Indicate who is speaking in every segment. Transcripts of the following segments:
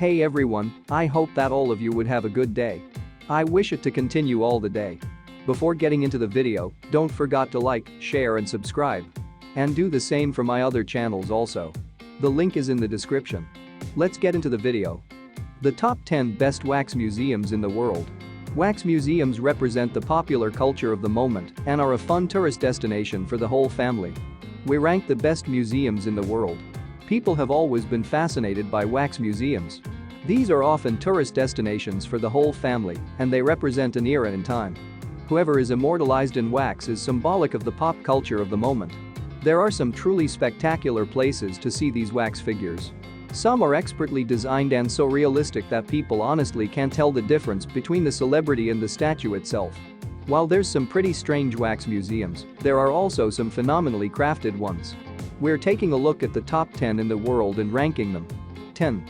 Speaker 1: Hey everyone, I hope that all of you would have a good day. I wish it to continue all the day. Before getting into the video, don't forget to like, share and subscribe. And do the same for my other channels also. The link is in the description. Let's get into the video. The top 10 best wax museums in the world. Wax museums represent the popular culture of the moment and are a fun tourist destination for the whole family. We rank the best museums in the world. People have always been fascinated by wax museums. These are often tourist destinations for the whole family, and they represent an era in time. Whoever is immortalized in wax is symbolic of the pop culture of the moment. There are some truly spectacular places to see these wax figures. Some are expertly designed and so realistic that people honestly can't tell the difference between the celebrity and the statue itself. While there's some pretty strange wax museums, there are also some phenomenally crafted ones. We're taking a look at the top 10 in the world and ranking them. 10.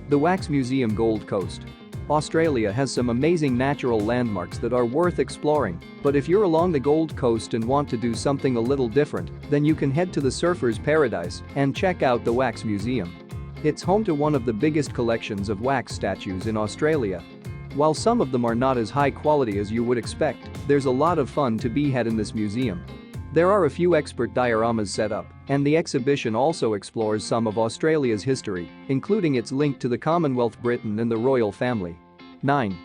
Speaker 1: The Wax Museum Gold Coast. Australia has some amazing natural landmarks that are worth exploring, but if you're along the Gold Coast and want to do something a little different, then you can head to the Surfer's Paradise and check out the Wax Museum. It's home to one of the biggest collections of wax statues in Australia. While some of them are not as high quality as you would expect, there's a lot of fun to be had in this museum. There are a few expert dioramas set up, and the exhibition also explores some of Australia's history, including its link to the Commonwealth Britain and the royal family. 9.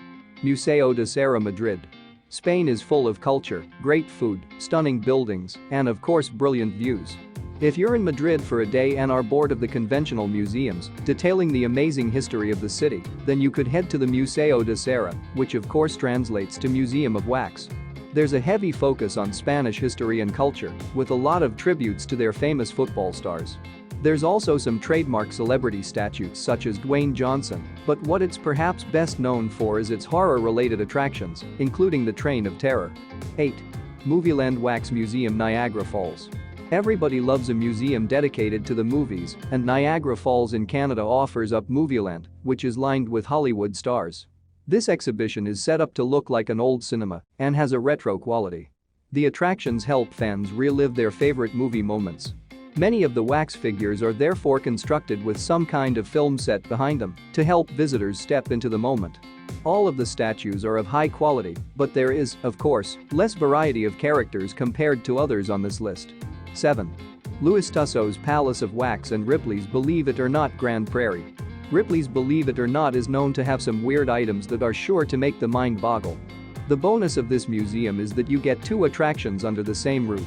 Speaker 1: Museo de Cera Madrid. Spain is full of culture, great food, stunning buildings, and of course brilliant views. If you're in Madrid for a day and are bored of the conventional museums detailing the amazing history of the city, then you could head to the Museo de Cera, which of course translates to Museum of Wax. There's a heavy focus on Spanish history and culture, with a lot of tributes to their famous football stars. There's also some trademark celebrity statues such as Dwayne Johnson, but what it's perhaps best known for is its horror-related attractions, including the Train of Terror. 8. Movieland Wax Museum Niagara Falls. Everybody loves a museum dedicated to the movies, and Niagara Falls in Canada offers up Movieland, which is lined with Hollywood stars. This exhibition is set up to look like an old cinema and has a retro quality. The attractions help fans relive their favorite movie moments. Many of the wax figures are therefore constructed with some kind of film set behind them to help visitors step into the moment. All of the statues are of high quality, but there is, of course, less variety of characters compared to others on this list. 7. Louis Tussauds Palace of Wax and Ripley's Believe It or Not Grand Prairie. Ripley's Believe It or Not is known to have some weird items that are sure to make the mind boggle. The bonus of this museum is that you get two attractions under the same roof.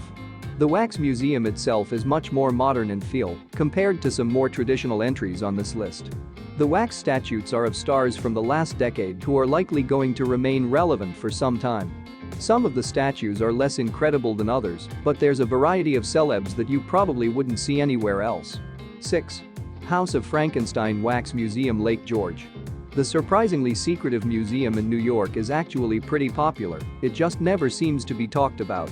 Speaker 1: The Wax Museum itself is much more modern in feel compared to some more traditional entries on this list. The wax statues are of stars from the last decade who are likely going to remain relevant for some time. Some of the statues are less incredible than others, but there's a variety of celebs that you probably wouldn't see anywhere else. 6. House of Frankenstein Wax Museum Lake George. The surprisingly secretive museum in New York is actually pretty popular, it just never seems to be talked about.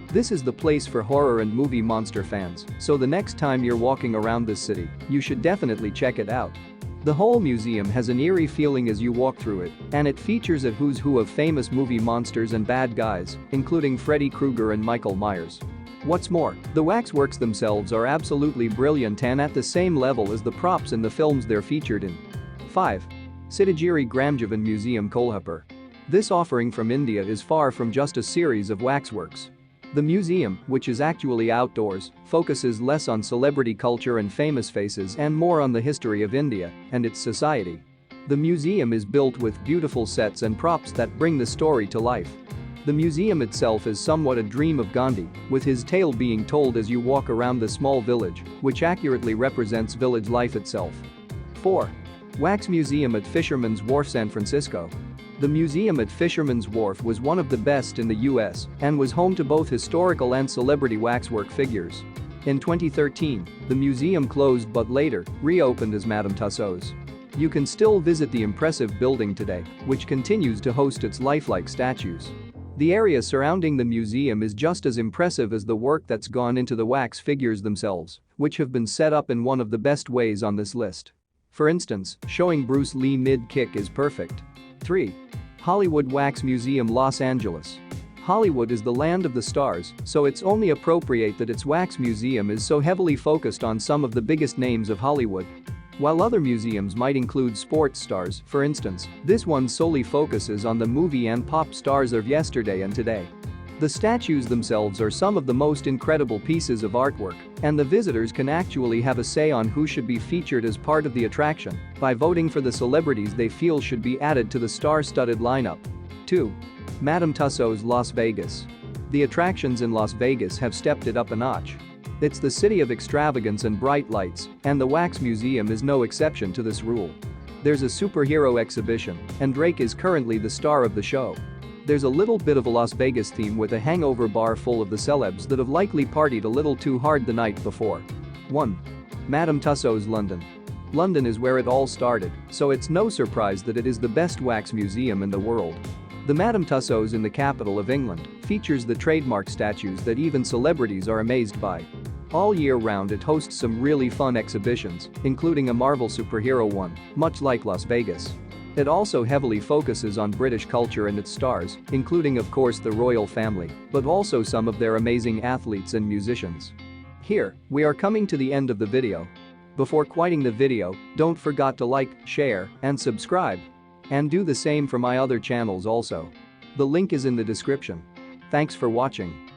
Speaker 1: This is the place for horror and movie monster fans, so the next time you're walking around this city, you should definitely check it out. The whole museum has an eerie feeling as you walk through it, and it features a who's who of famous movie monsters and bad guys, including Freddy Krueger and Michael Myers. What's more, the waxworks themselves are absolutely brilliant and at the same level as the props in the films they're featured in. 5. Siddhagiri Gramjavan Museum Kolhapur. This offering from India is far from just a series of waxworks. The museum, which is actually outdoors, focuses less on celebrity culture and famous faces and more on the history of India and its society. The museum is built with beautiful sets and props that bring the story to life. The museum itself is somewhat a dream of Gandhi, with his tale being told as you walk around the small village, which accurately represents village life itself. 4. Wax Museum at Fisherman's Wharf, San Francisco. The museum at Fisherman's Wharf was one of the best in the US and was home to both historical and celebrity waxwork figures. In 2013, the museum closed but later reopened as Madame Tussauds. You can still visit the impressive building today, which continues to host its lifelike statues. The area surrounding the museum is just as impressive as the work that's gone into the wax figures themselves, which have been set up in one of the best ways on this list. For instance, showing Bruce Lee mid-kick is perfect. 3. Hollywood Wax Museum Los Angeles. Hollywood is the land of the stars, so it's only appropriate that its wax museum is so heavily focused on some of the biggest names of Hollywood. While other museums might include sports stars, for instance, this one solely focuses on the movie and pop stars of yesterday and today. The statues themselves are some of the most incredible pieces of artwork, and the visitors can actually have a say on who should be featured as part of the attraction by voting for the celebrities they feel should be added to the star-studded lineup. 2. Madame Tussauds Las Vegas. The attractions in Las Vegas have stepped it up a notch. It's the city of extravagance and bright lights, and the Wax Museum is no exception to this rule. There's a superhero exhibition, and Drake is currently the star of the show. There's a little bit of a Las Vegas theme with a hangover bar full of the celebs that have likely partied a little too hard the night before. 1. Madame Tussauds London. London is where it all started, so it's no surprise that it is the best wax museum in the world. The Madame Tussauds in the capital of England features the trademark statues that even celebrities are amazed by. All year round it hosts some really fun exhibitions, including a Marvel superhero one, much like Las Vegas. It also heavily focuses on British culture and its stars, including of course the royal family, but also some of their amazing athletes and musicians. Here, we are coming to the end of the video. Before quitting the video, don't forget to like, share, and subscribe. And do the same for my other channels also. The link is in the description. Thanks for watching.